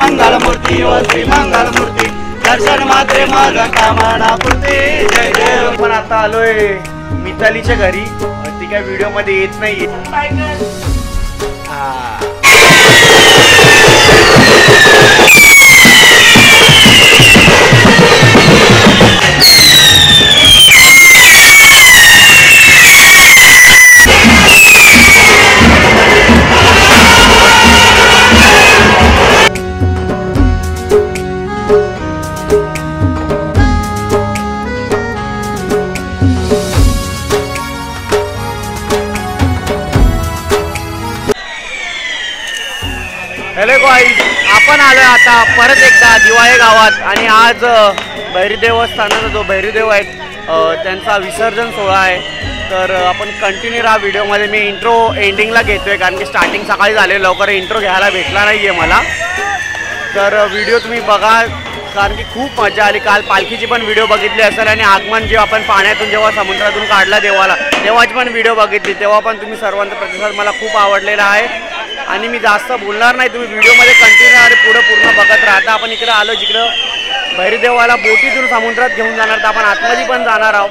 मंगलमूर्ती व श्री मंगलमूर्ती दर्शन मात्रे मग कामना पूर्ती जय जय। पण आता आलोय मितालीच्या घरी, ती काय व्हिडिओ मध्ये येत नाहीये। हॅलो गाईज, आपण आलोय आता परत एकदा दिवाळे गावात आणि आज भैरी देवस्थानाचा जो भैरी देव आहेत त्यांचा विसर्जन सोहळा आहे। तर आपण कंटिन्यू राहा व्हिडिओमध्ये। मी इंट्रो एंडिंगला घेतोय कारण की स्टार्टिंग सकाळी झाले, लवकर इंट्रो घ्यायला भेटला नाही आहे मला। तर व्हिडिओ तुम्ही बघा कारण की खूप मजा आली। काल पालखीची पण व्हिडिओ बघितली असेल आणि आगमन जेव्हा आपण पाण्यातून जेव्हा समुद्रातून काढला देवाला तेव्हाची पण व्हिडिओ बघितली, तेव्हा पण तुम्ही सर्वांचा प्रतिसाद मला खूप आवडलेला आहे। आणि मी जास्त बोलणार नाही, तुम्ही व्हिडिओमध्ये कंटिन्यू आणि पुढे पूर्ण बघत राहता। आपण इकडे आलो जिकडं भैरीदेवाला बोटीतून समुद्रात घेऊन जाणार, तर आपण आतमध्ये पण जाणार आहोत।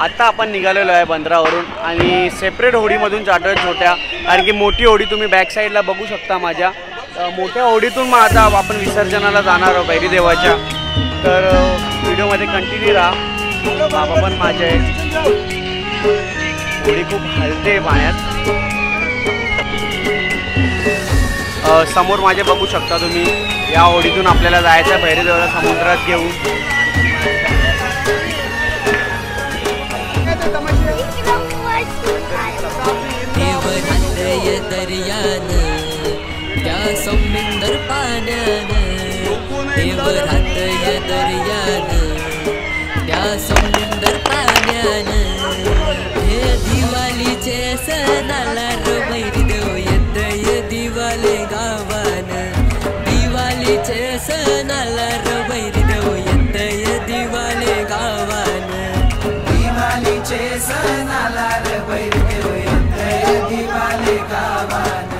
आता आपण निघालेलो आहे बंदरावरून आणि सेपरेट होडीमधून जातोय छोट्या, कारण की मोठी होडी तुम्ही बॅक साईडला बघू शकता माझ्या. मोठ्या होडीतून मग आता आपण विसर्जनाला जाणार आहोत भैरीदेवाच्या. तर व्हिडिओमध्ये कंटिन्यू राहा. बाबा पण माझे आहेत. होडी खूप हलते पाण्यात. समोर माझे बघू शकता तुम्ही, या होडीतून आपल्याला जायचं आहे भैरीदेवाला समुद्रात घेऊन. दर्यान त्या समुंदर पाण्यान देवरातय दर्यान त्या समुंदर पाण्यान हे दिवाळीचे सणाला भैरीदेव येतय दिवाले गावान. दिवाळीचे सणाला भैरीदेव येतय दिवाले गावान. दिवाळीचे सणाला भैरीदेव येतय दिवाले गावान.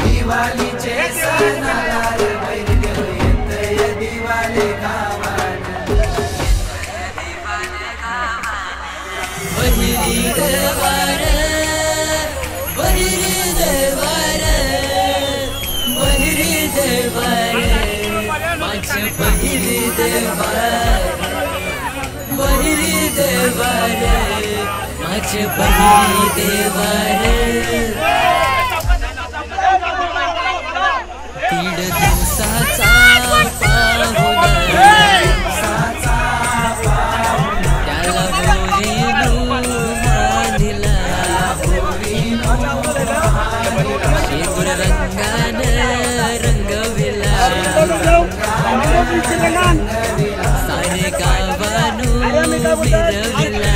दिवाळीचे सणाला भैरीदेव येतय दिवाले गावान. बहिरी देवार बहिरी देवार बहिरी देवार माझ्या बहिरी देवार बहिरी देवार माझ्या बहिरी देवार. दीड दिवसाचा पाहुणा त्याला होळीनु मानिला. शेंगुर रंगान रंगविला सारे गावानु मिरविला.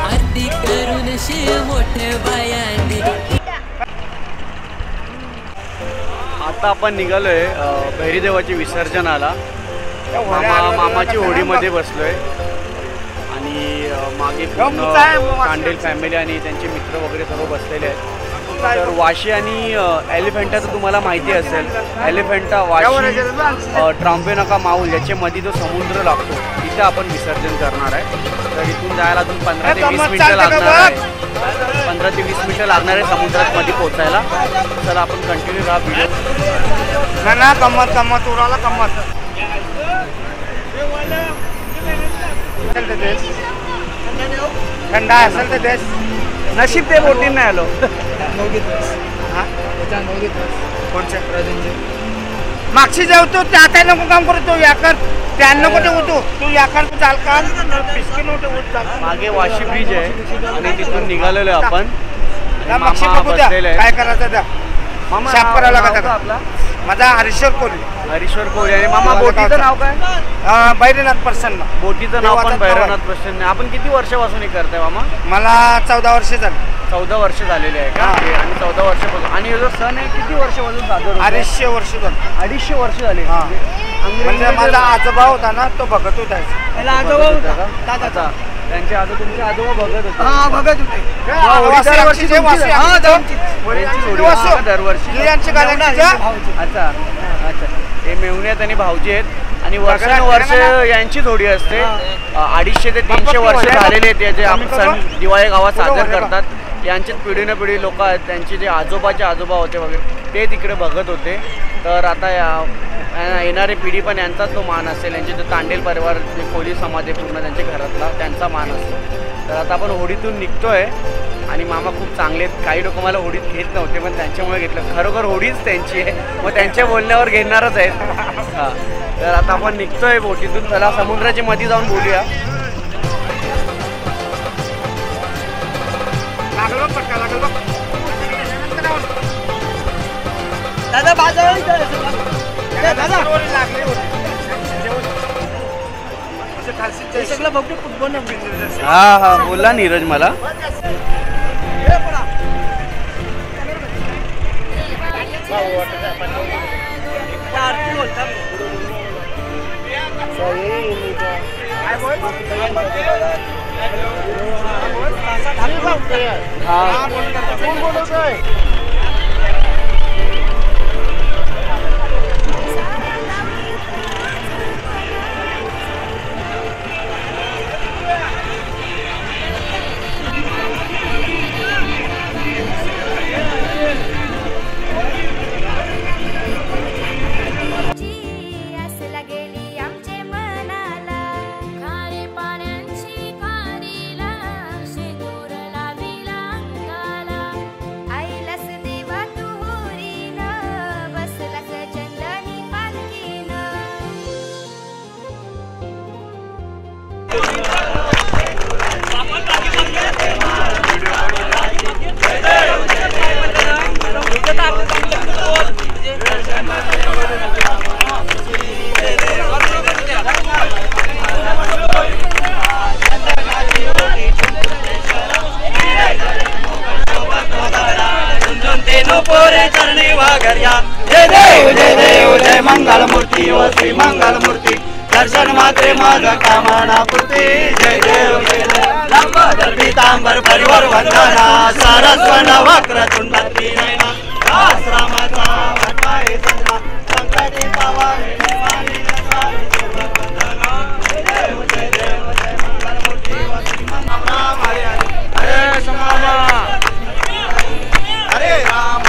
आरती करून मोठे बायाने. आता आपण निघालोय भैरीदेवाची विसर्जनाला. मामाची होडीमध्ये बसलोय आणि मागे कांडेल फॅमिली आणि त्यांचे मित्र वगैरे सर्व बसलेले आहेत. तर वाशी आणि एलिफंटाचं तुम्हाला माहिती असेल. एलिफंटा वाशी ट्राम्पेनाका माऊल याच्यामध्ये जो समुद्र लागतो तिथे आपण विसर्जन करणार आहे. तर इथून जायला अजून 15 ते 20 मिनिटं लागणार आहे. 15 ते 20 मिनिटं लागणार आहे समुद्रात मध्ये पोचायला. तर आपण कंटिन्यू राहा व्हिडिओ. ना गंमत गंमत उराला गंमत. थंडा असेल तर देश. नशीब ते बोटीन नाही आलो. मागशी जेवतो त्या काय नको काम करतो याकर त्या नको ठेवतो तू याकर चाल का बिस्किट नव्हते. मागे वाशी ब्रिज आहे आणि तिथून निघालेलो आपण. मागशी मामा बघू द्या बसलेले काय करायचं त्या. मामा साफ करायला नाव लागत का आपला? माझा हरीश्वर कोहली. हरीश्वर कोहली. आणि मामा बोटीचं नाव काय? बैरनाथ प्रसन्न. बोटीचं नाव पण भैरवनाथ प्रसन्न. आपण किती वर्षापासून हे करताय मामा? मला 14 वर्ष झाली. 14 वर्ष झालेले आहे का? आणि 14 वर्षापासून. आणि जो सण आहे किती वर्षापासून साजरा होतो? 250 वर्ष झाली. 250 वर्ष झाले. म्हणजे माझा आजोबा होता ना तो बघत होता. आजोबा होता का? त्यांचे आजोबा तुमचे आजोबा बघत होते. बघत होते दरवर्षी अच्छा अच्छा. हे मेहुण्यात आणि भाऊजी आहेत आणि वर्षानुवर्ष यांची जोडी असते. 250 ते 300 वर्ष झालेले आहेत जे आपण सण दिवाळी गावात साजरे करतात. यांचीच पिढी न पिढी लोक आहेत. त्यांचे जे आजोबाचे आजोबा होते वगैरे ते तिकडे बघत होते. तर आता येणारी पिढी पण यांचाच तो मान असेल. यांचे जो तांडेल परिवार जे कोळी समाज आहे पूर्ण त्यांच्या घरातला त्यांचा मान असतो. तर आता आपण होडीतून निघतोय आणि मामा खूप चांगले आहेत. काही लोक मला होडीत घेत नव्हते पण त्यांच्यामुळे घेतलं. खरोखर होडीच त्यांची आहे मग त्यांच्या बोलण्यावर घेणारच आहेत. हां तर आता आपण निघतोय बोटीतून. चला समुद्राच्या मध्ये जाऊन बोलूया. दादा बाजार दादा लागले होते. हा हा बोला नीरज मला. जय देव जय मंगल मूर्ती व श्री मंगल मूर्ती दर्शन मात्रे माझ कामना पूर्ती जय देव लंबोदर पीतांबर परिवर वंदना सारस्वत वक्र तुंडात्री नयना दास रामाचा भटकाय सजना संकटी पावावे निवारी नसावी सर्व वंदना जय देव जय मंगल मूर्ती व श्री मंगल राम हरे हरे समामा हरे राम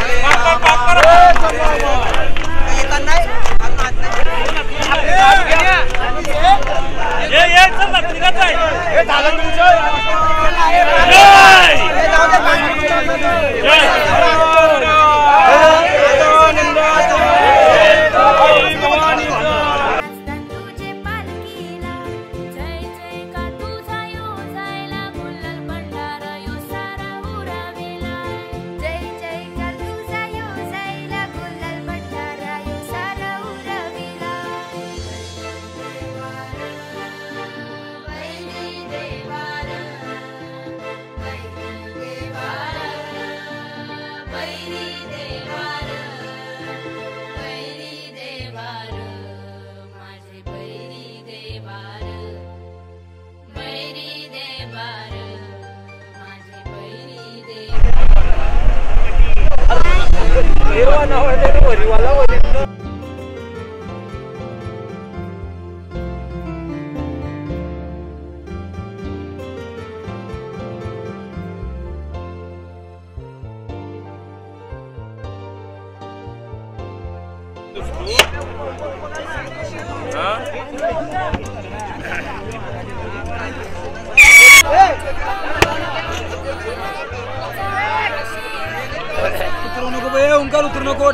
उतर नको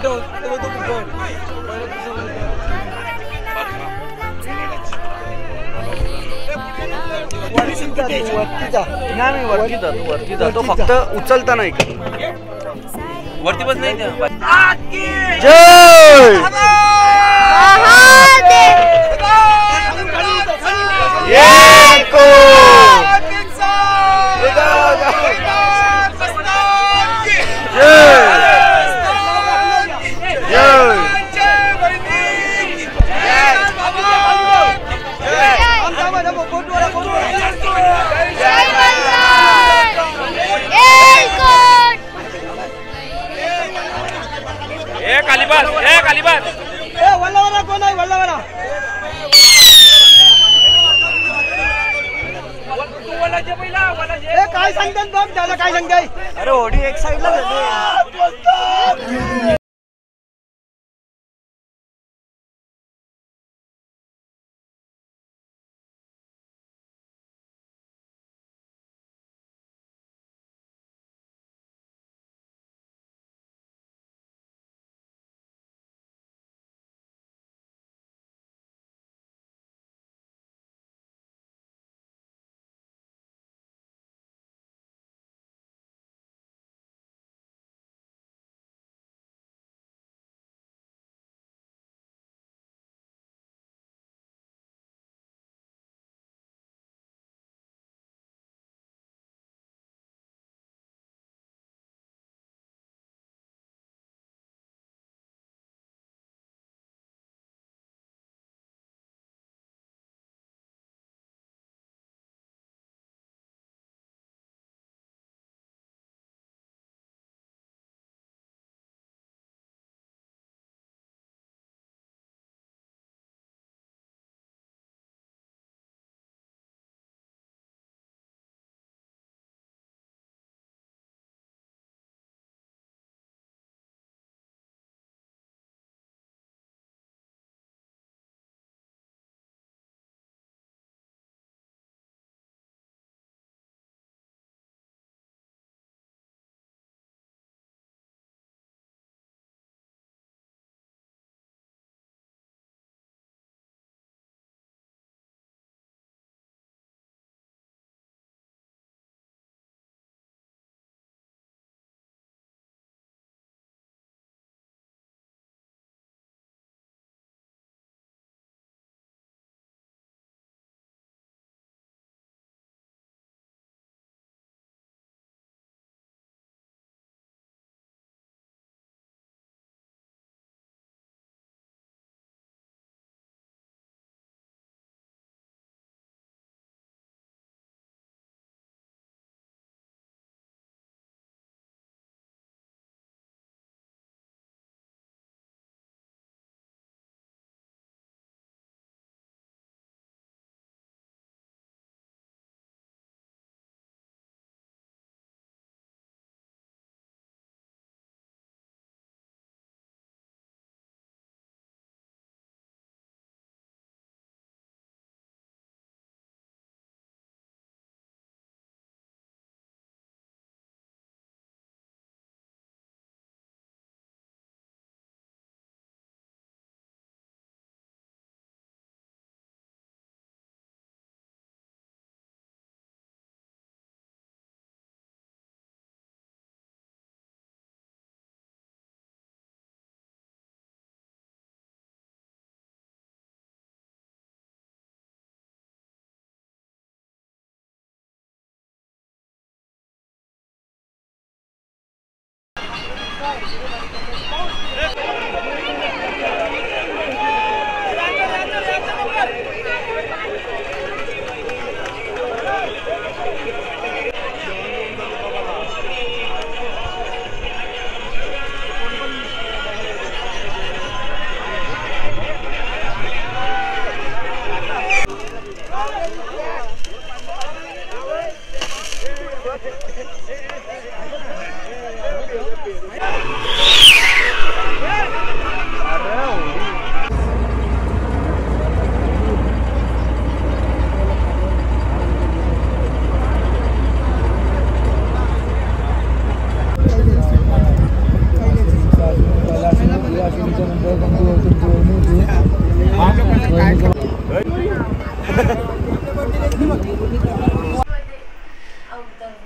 वरती जातो फक्त उचलता नाही वरती बस नाही काय सांगतात बघ त्याला काय सांगताय अरे होडी एक साईडला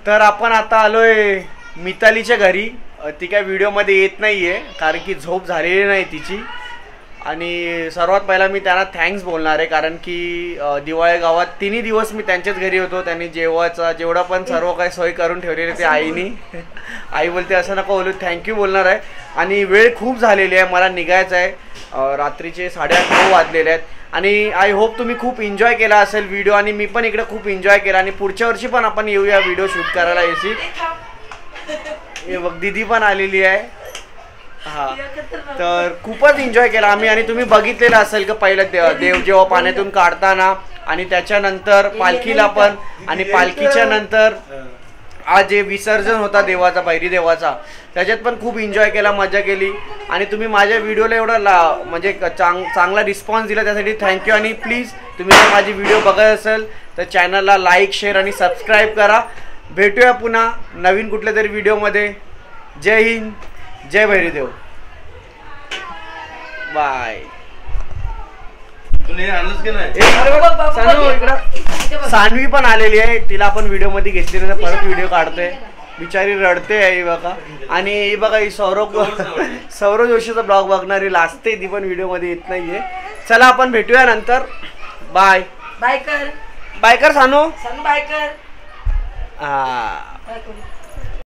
तर आपण आता आलोय मितालीच्या घरी. ती काय व्हिडिओमध्ये येत नाही आहे कारण की झोप झालेली नाही तिची. आणि सर्वात पहिला मी त्यांना थँक्स बोलणार आहे कारण की दिवाळे गावात 3 दिवस मी त्यांच्याच घरी होतो. त्यांनी जेवढा पण सर्व काही सोय करून ठेवलेली ते आईनी. आई बोलते असं नको बोलू, थँक्यू बोलणार आहे. आणि वेळ खूप झालेली आहे, मला निघायचं आहे. रात्रीचे 8:30-9 वाजलेले आहेत. आणि आय होप तुम्ही खूप एन्जॉय केला असेल व्हिडिओ. आणि मी पण इकडे खूप एन्जॉय केला. आणि पुढच्या वर्षी पण आपण येऊया व्हिडिओ शूट करायला. एसी हे बघ दीदी पण आलेली आहे. हां, तर खूपच एन्जॉय केला आम्ही. आणि तुम्ही बघितलेलं असेल का पहिलं देव जेव्हा पाण्यातून काढताना आणि त्याच्यानंतर पालखीला पण. आणि पालखीच्या नंतर आज जे विसर्जन होता देवाचा, भैरी देवाचा, त्याच्यात पण खूप एन्जॉय केला, मजा केली. आणि तुम्ही माझ्या व्हिडिओला एवढा म्हणजे चांगला रिस्पॉन्स दिला त्यासाठी थँक्यू. आणि प्लीज तुम्ही जर माझी व्हिडिओ बघत असेल तर चॅनलला लाईक, शेअर आणि सबस्क्राईब करा. भेटूया पुन्हा नवीन कुठल्या तरी व्हिडिओमध्ये. जय हिंद, जय भैरीदेव, बाय. सानवी पण आलेली आहे, तिला आपण व्हिडिओ मध्ये घेतली नाही, परत व्हिडिओ काढतोय. बिचारी रडते आहे बघा. आणि ही बघा ही सौरव जोशीचा ब्लॉग बघणारी लाजते, ती पण व्हिडिओ मध्ये येत नाहीये. चला आपण भेटूया नंतर. बाय बाय कर बाय कर सानू. बाय कर. हा.